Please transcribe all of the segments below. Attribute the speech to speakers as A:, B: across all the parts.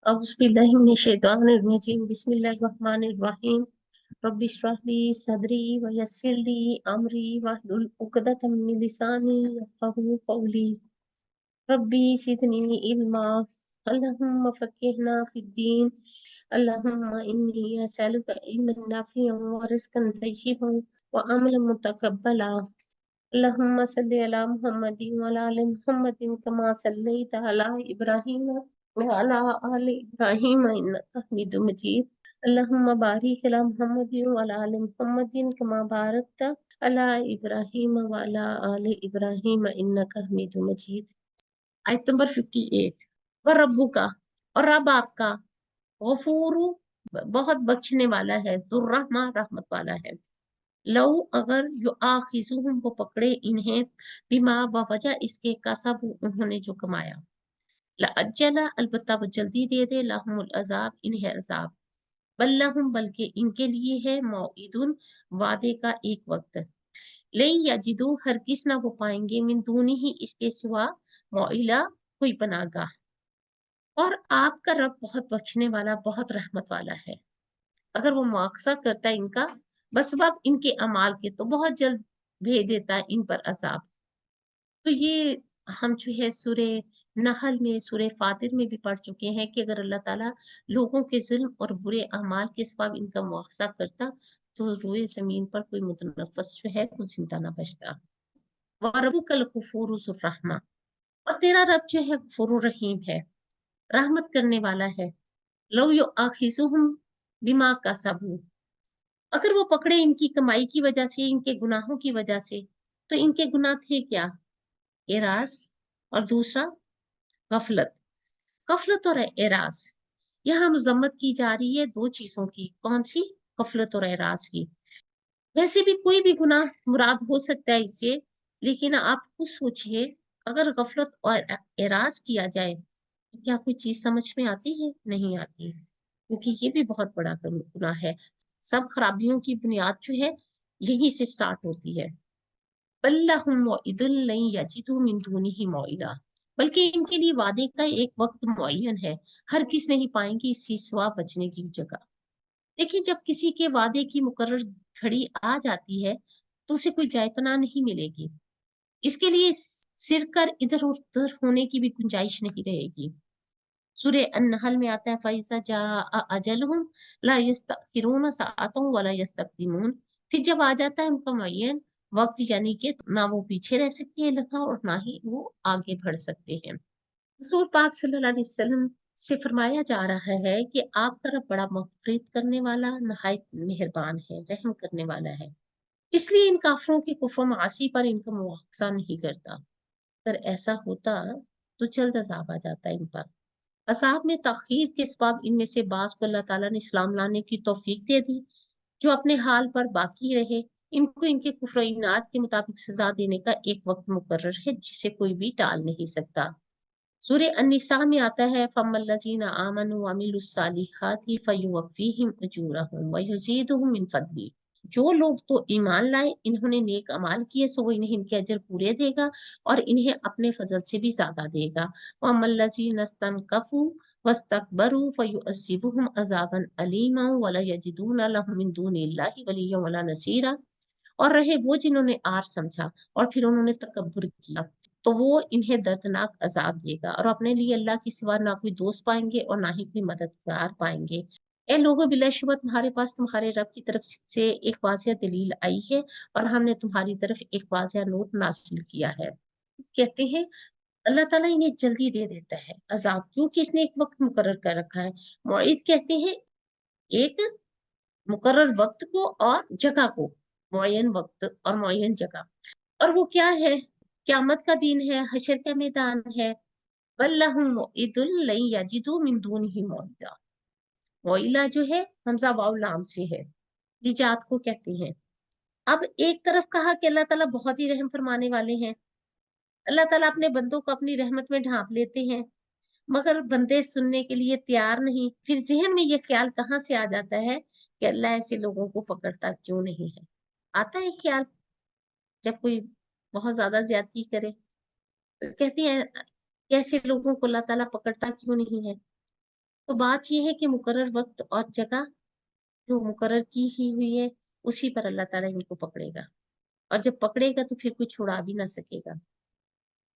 A: औज़ुबिल्लाहिमिनश्शैतानिर्रजीम बिस्मिल्लाहिर्रहमानिर्रहीम रब्बि इश्रह ली सदरी व यस्सिर ली अमरी वहलुल उक़दतम मिन लिसानी यफ़क़हू क़ौली रब्बी ज़िदनी इल्मा अल्लाहुम्मा फ़क़्हिना फ़िद्दीन अल्लाहुम्मा इन्नी असअलुका इल्मन नाफ़िअन व रिज़्क़न तय्यिबन व अमलन मुतक़ब्बला अल्लाहुम्मा सल्लि अला मुहम्मदिन व अला आलि मुहम्मदिन कमा सल्लैता अला इब्राहीम व अला आलि इब्राहीम इन्नका हमीदुम मजीद अल्लाहुम्मा बारिक अला मुहम्मदिन व अला आलि मुहम्मदिन कमा बारकता अला इब्राहीम व अला आलि इब्राहीम इन्नका हमीदुम मजीद। आयत नंबर 58। व रब्बुका, और रब आपका, गफूरु, बहुत बख्शने वाला है, दुर्रहमा, रहमत वाला है। लव, अगर यो आखिजुहुम, वो पकड़े इन्हें, बिमा, बवजह इसके कसब, उन्होंने जो कमाया, लअज्जला, अलबत्ता वो जल्दी दे दे, लहुमुल अजाब, इन्हें अजाब, बल्लहुम, बल्कि इनके लिए है, मौइदुन, वादे का एक वक्त, लई यजिदू, हरगिज ना वो पाएंगे, मिन दूनी ही, इसके सिवा, मौइला, कोई पनागाह। और आपका रब बहुत बख्शने वाला, बहुत रहमत वाला है। अगर वो मुआवजा करता है इनका बसबब इनके अमाल के, तो बहुत जल्द भेज देता है इन पर अजाब। तो ये हम जो है सूरे नहल में, सूरे फातिर में भी पढ़ चुके हैं कि अगर अल्लाह ताला लोगों के जुल्म और बुरे अमाल के सबब इनका मुआवजा करता, तो रोए जमीन पर कोई मुतनफस जो है वो जिंदा ना बचता। वरब्बुकल गफूरु ज़ुर रहमा, और तेरा रब जो है गफूर रहीम है, रहमत करने वाला है। लौ यो आखिजुहुम बिमा कसबू, अगर वो पकड़े इनकी कमाई की वजह से, इनके गुनाहों की वजह से, तो इनके गुनाह थे क्या? एरास, और दूसरा गफलत। गफलत और एरास, यहाँ मजम्मत की जा रही है दो चीजों की। कौन सी? गफलत और एरास की। वैसे भी कोई भी गुनाह मुराद हो सकता है इससे, लेकिन आप खुद सोचिए, अगर गफलत और एरास किया जाए तो क्या कोई चीज समझ में आती है? नहीं आती, क्योंकि ये भी बहुत बड़ा गुनाह है। सब खराबियों की बुनियाद जो है यहीं से स्टार्ट होती है। बल्लहुम मौइदुन लन यजिदू मिन दूनिही मौइला, बल्कि इनके लिए वादे का एक वक्त मुअय्यन है, हर किस नहीं पाएंगे इससे सिवा बचने की जगह। देखिए, जब किसी के वादे की मुकर्रर घड़ी आ जाती है तो उसे कोई जायपना नहीं मिलेगी। इसके लिए सिर कर इधर उधर होने की भी गुंजाइश नहीं रहेगी। सूर्य अन्नहल में आता है, फैज़ा जाअ अजलहुम ला यस्तखिरून सअतन वला यस्तक़दिमून, फिर जब आ जाता है उनका मुअय्यन वक्त, यानी कि ना वो पीछे रह सकते हैं लम्हा और ना ही वो आगे बढ़ सकते हैं। हुज़ूर पाक सल्लल्लाहु अलैहि वसल्लम से फरमाया जा रहा है कि आपका रब बड़ा मग़फ़िरत करने वाला, नहायत मेहरबान है, रहम करने वाला है, इसलिए इन काफिरों के कुफ्र मासी पर इनका मुआवजा नहीं करता। अगर ऐसा होता तो जल्द अजाब आ जाता इन पर। अज़ाब में ताख़ीर के सबब इनमें से बाज़ को अल्लाह ताला ने इस्लाम लाने की तौफ़ीक दे दी, जो अपने हाल पर बाकी रहे। इनको इनके कुफ्र इनाद के मुताबिक सज़ा देने का एक वक्त मुकर्रर है, जिसे कोई भी टाल नहीं सकता। सूरह अन-निसा में आता है, फम्मल्लज़ीना आमनू व अमिलुस्सालिहाति फयुवफ़्फ़ीहिम उजूरहुम व यज़ीदुहुम मिन फ़ज़लिही, जो लोग तो ईमान लाए, इन्होंने नेक अमाल किए, सो वो इन्हें इनके अजर पूरे देगा और इन्हें अपने फजल से भी ज्यादा देगा। वअम्मल्लज़ीना इस्तनकफू वस्तकबरू फयुअज़्ज़िबुहुम अज़ाबन अलीमा वला यजिदूना लहुम मिन दूनिल्लाहि वलिय्यन वला नसीरा, और रहे वो जिन्होंने आर समझा और फिर उन्होंने तकब्बुर किया, तो वो इन्हें दर्दनाक अजाब देगा और अपने लिए अल्लाह के सिवा ना कोई दोस्त पाएंगे और ना ही कोई मददगार पाएंगे। ए लोगों, बिलाशुबह तुम्हारे पास तुम्हारे रब की तरफ से एक वाज़िह दलील आई है और हमने तुम्हारी तरफ एक वाज़िह नूर नाज़िल किया है। कहते हैं अल्लाह ताला इन्हें जल्दी दे देता है अजाब, क्योंकि इसने एक वक्त मुकर्रर कर रखा है। मौईद कहते हैं एक मुकर्रर वक्त को और जगह को, मुअय्यन वक्त और मुअय्यन जगह। और वो क्या है? क़यामत का दिन है, हशर का मैदान है। वल्लहुम मौइदुन लन यजिदू मिन दूनिही मौइला, मौइला जो है हमजा वाव लाम से है, निजात को कहते हैं। अब एक तरफ कहा कि अल्लाह ताला बहुत ही रहम फरमाने वाले हैं, अल्लाह ताला अपने बंदों को अपनी रहमत में ढांप लेते हैं, मगर बंदे सुनने के लिए तैयार नहीं। फिर ज़हन में ये ख्याल कहाँ से आ जाता है कि अल्लाह ऐसे लोगों को पकड़ता क्यों नहीं है? आता है ख्याल जब कोई बहुत ज़्यादा ज़्यादती करे, तो कहते हैं कि ऐसे लोगों को अल्लाह ताला पकड़ता क्यों नहीं है? तो बात यह है कि मुकर्रर वक्त और जगह जो मुकर्रर की ही हुई है उसी पर अल्लाह ताला इनको पकड़ेगा, और जब पकड़ेगा तो फिर कोई छुड़ा भी ना सकेगा।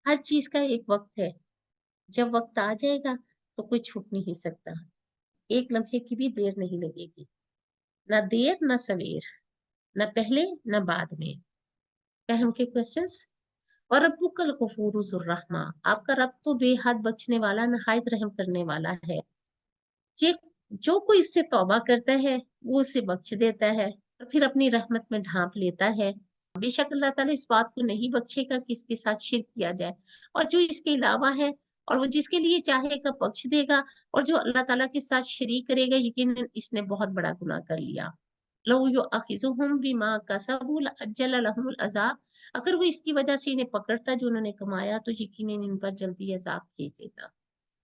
A: हर चीज का एक वक्त है, जब वक्त आ जाएगा तो कोई छूट नहीं सकता। एक लम्हे की भी देर नहीं लगेगी, ना देर ना सवेर, न पहले न बाद में। फहम के क्वेश्चंस। और रब्बुकल गफूरु ज़ुर रहमा, आपका रब तो बेहद बख्शने वाला नहायत रहम करने वाला है। ये जो कोई इससे तौबा करता है वो उसे बख्श देता है और फिर अपनी रहमत में ढांप लेता है। बेशक अल्लाह ताला इस बात को नहीं बख्शेगा कि इसके साथ शिर्क किया जाए, और जो इसके अलावा है और वो जिसके लिए चाहेगा बख्श देगा, और जो अल्लाह ताला के साथ शरीक करेगा यकीनन इसने बहुत बड़ा गुनाह कर लिया। लो यो अखिजुहुम बिमा कसबू लअज्जल लहुमुल अज़ाब, अगर वो इसकी वजह से इन्हें पकड़ता जो उन्होंने कमाया तो यकीनन इन पर जल्दी अज़ाब भेज देता।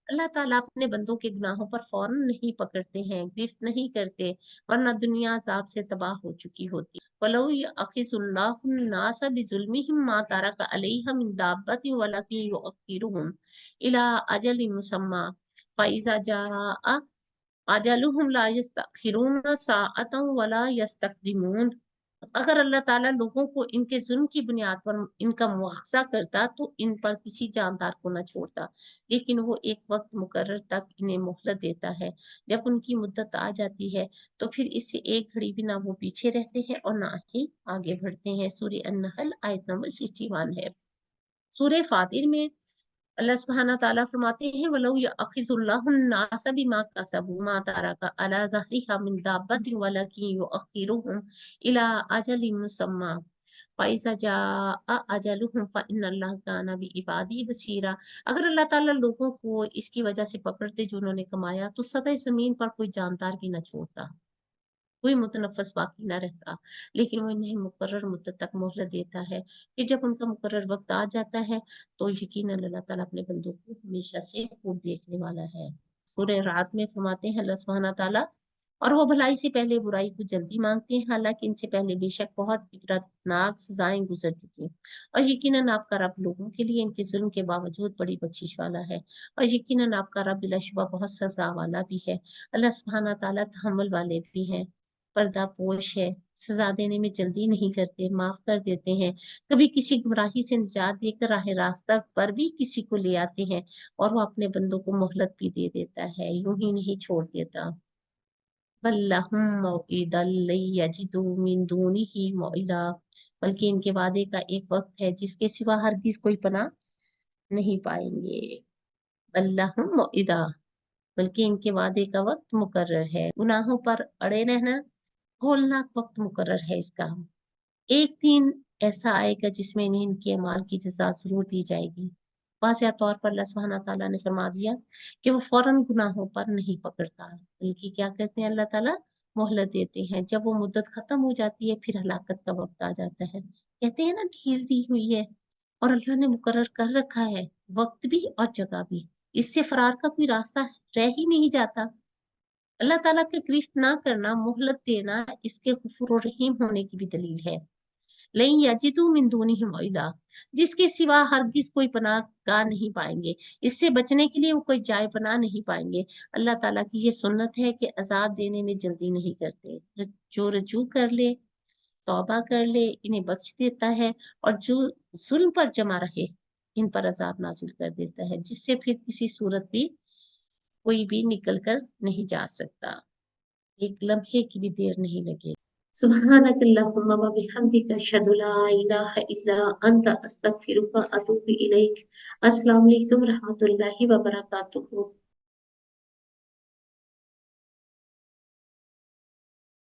A: अल्लाह ताला अपने बंदों के गुनाहों पर फौरन नहीं पकड़ते हैं, गिरफ्त नहीं करते, वरना दुनिया अजाब से तबाह हो चुकी होती। वलौ यअखिजुल्लाहु अन्नास बिजुल्मिहिम मा तरक अलैहा मिन दाब्बतिन वलकिन युअक्खिरुहुम इला अजलिन मुसम्मा फइज़ा जाअ अजलुहुम ला यस्तअखिरून साअतन वला यस्तक़दिमून। अगर अल्लाह ताला लोगों को इनके जुल्म की बुनियाद पर इनका मुआवजा करता तो इन पर किसी जानदार को न छोड़ता, लेकिन वो एक वक्त मुकर्रर तक इन्हें मोहलत देता है। जब उनकी मुद्दत आ जाती है तो फिर इससे एक घड़ी भी ना वो पीछे रहते हैं और ना ही आगे बढ़ते हैं। सूरह अन-नहल आयत नंबर 61 है। सूरह फातिर में अल्लाह सुब्हानहू तआला फरमाते हैं वलौ यअखिजुल्लाहु अन्नास बिमा कसबू मा तरका अला ज़हरिहा मिन दाब्बतिन वलकिन युअखिरुहुम इला अजलिन मुसम्मा फइज़ा जाअ अजलुहुम फइन्नल्लाह काना बिइबादिही बसीरा। अगर अल्लाह ताला लोगों को इसकी वजह से पकड़ते जो उन्होंने कमाया तो सतह जमीन पर कोई जानदार भी न छोड़ता, कोई मुतनफ़्फ़िस बाकी ना रहता, लेकिन वो इन्हें मुकर्रर मुद्दत तक मोहलत देता है। फिर जब उनका मुकर्रर वक़्त आ जाता है, तो यकीनन अल्लाह ताला अपने बंदों को हमेशा से खूब देखने वाला है। सूरह रात में फरमाते हैं अल्लाह सुब्हानहू तआला, और वो भलाई से पहले बुराई को जल्दी माँगते हैं, हालाँकि इनसे पहले बेशक बहुत इबरतनाक सज़ाएँ गुज़र चुकी। और यकीनन आपका रब लोगों के लिए इनके ज़ुल्म के बावजूद बड़ी बख्शिश वाला है, और यकीनन आपका रब बिलाशुबा बहुत सज़ा वाला भी है। अल्लाह सुब्हानहू तआला तहम्मुल वाले भी हैं, पर्दा पोश है, सजा देने में जल्दी नहीं करते, माफ कर देते हैं। कभी किसी गुमराही से निजात देकर राह रास्ता पर भी किसी को ले आते हैं, और वो अपने बंदों को मोहलत भी दे देता है, यूं ही नहीं छोड़ देता। वल्लहुम मौइदल यजिदु मिन दूनिही मौइला, बल्कि इनके वादे का एक वक्त है जिसके सिवा हरगिज कोई पनाह नहीं पाएंगे। वल्लहुम मौइदा, बल्कि इनके वादे का वक्त मुकर्रर है। गुनाहों पर अड़े रहना होलनाक वक्त मुकर्रर है इसका। एक दिन ऐसा आएगा जिसमें इन्हें इनके अमाल की जज़ा ज़रूर दी जाएगी। वाज़िह तौर पर अल्लाह सुब्हानहू तआला ने फरमा दिया कि वो फ़ौरन गुनाहों पर नहीं पकड़ता, बल्कि क्या करते हैं अल्लाह ताला मोहलत देते हैं। जब वो मुद्दत ख़त्म हो जाती है फिर हलाकत का वक़्त आ जाता है। कहते हैं ना ढील दी हुई है, और अल्लाह ने मुकर्रर कर रखा है वक़्त भी और जगह भी। इससे फ़रार का कोई रास्ता रह ही नहीं जाता। अल्लाह ताला की गिरफ्त ना करना, मोहलत देना इसके गफूर और रहीम होने की भी दलील है। लइन यजिदू मिन दूनिही मौइला, जिसके सिवा हरगिज कोई पनाह गाह नहीं पाएंगे, इससे बचने के लिए वो कोई जाए पनाह नहीं पाएंगे। अल्लाह ताला की ये सुन्नत है कि अजाब देने में जल्दी नहीं करते। जो रजू कर ले, तौबा कर ले, इन्हें बख्श देता है, और जो जुल्म पर जमा रहे इन पर अजाब नाजिल कर देता है, जिससे फिर किसी सूरत भी कोई भी निकल कर नहीं जा सकता। एक लम्हे की भी देर नहीं लगेगी। सुब्हानक अल्लाहुम्मा व बिहम्दिका अशहदु ला इलाहा इल्ला अंता अस्तगफिरुका व अतूबु इलैक। अस्सलामु अलैकुम रहमतुल्लाहि व बरकातुहू।